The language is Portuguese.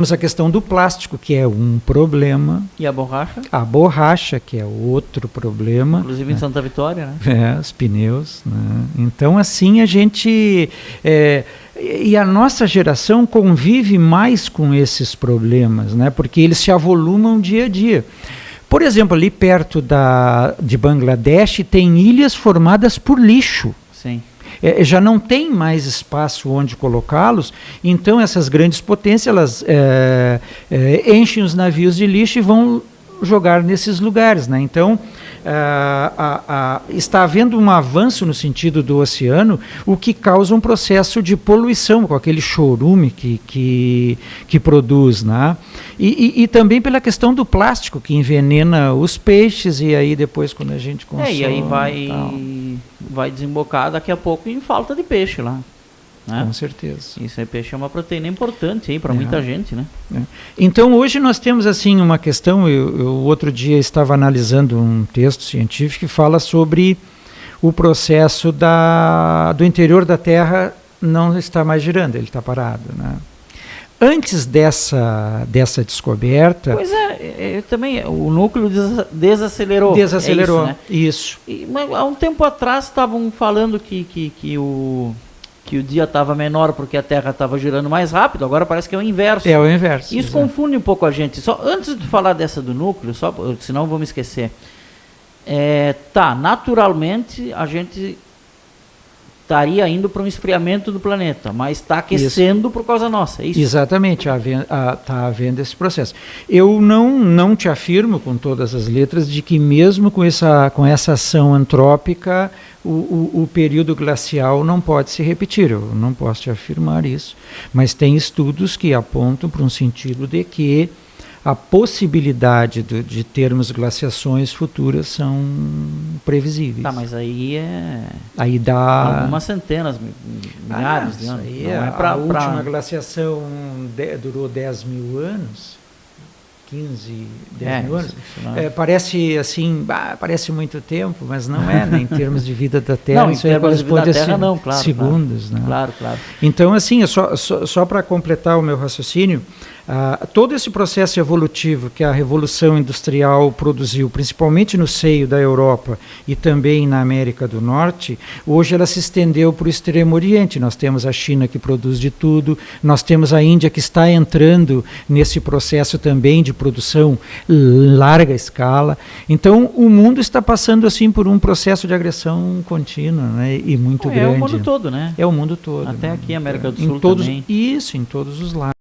Temos a questão do plástico, que é um problema. E a borracha? A borracha, que é outro problema. Inclusive em Santa Vitória, né? Os pneus, né? Então, assim, a gente... e a nossa geração convive mais com esses problemas, né? Porque eles se avolumam dia a dia. Por exemplo, ali perto de Bangladesh, tem ilhas formadas por lixo. Sim. Já não tem mais espaço onde colocá-los, então essas grandes potências elas enchem os navios de lixo e vão jogar nesses lugares, né? Então está havendo um avanço no sentido do oceano, o que causa um processo de poluição com aquele chorume que produz, né? E também pela questão do plástico que envenena os peixes, e aí depois quando a gente consome... E aí vai desembocar daqui a pouco em falta de peixe lá. Né? Com certeza. Isso aí, peixe é uma proteína importante aí para muita gente, né? Então hoje nós temos assim uma questão, eu outro dia estava analisando um texto científico que fala sobre o processo do interior da Terra não está mais girando, ele está parado, né? Antes dessa descoberta... Pois também o núcleo desacelerou. Desacelerou, é isso, né? Mas há um tempo atrás estavam falando que o dia estava menor porque a Terra estava girando mais rápido, agora parece que é o inverso. É o inverso. Isso confunde um pouco a gente. Só antes de falar dessa do núcleo, senão vou me esquecer. Naturalmente a gente estaria indo para um esfriamento do planeta, mas está aquecendo por causa nossa, é isso? Exatamente, está havendo esse processo. Eu não te afirmo com todas as letras de que mesmo com essa ação antrópica, o período glacial não pode se repetir. Eu não posso te afirmar isso, mas tem estudos que apontam para um sentido de que a possibilidade de termos glaciações futuras são previsíveis. Tá, mas aí dá algumas centenas, milhares de anos. A última glaciação durou 10 mil anos, 10 mil anos. Parece assim, parece muito tempo, mas não é, né? Em termos de vida da Terra, não, isso corresponde a segundos. Claro. Né? Então, assim, só para completar o meu raciocínio, todo esse processo evolutivo que a Revolução Industrial produziu, principalmente no seio da Europa e também na América do Norte, hoje ela se estendeu para o Extremo Oriente. Nós temos a China que produz de tudo, nós temos a Índia que está entrando nesse processo também de produção larga escala. Então, o mundo está passando assim por um processo de agressão contínua, né, e muito grande. É o mundo todo, né? É o mundo todo. Até aqui, América do Sul também. Isso, em todos os lados.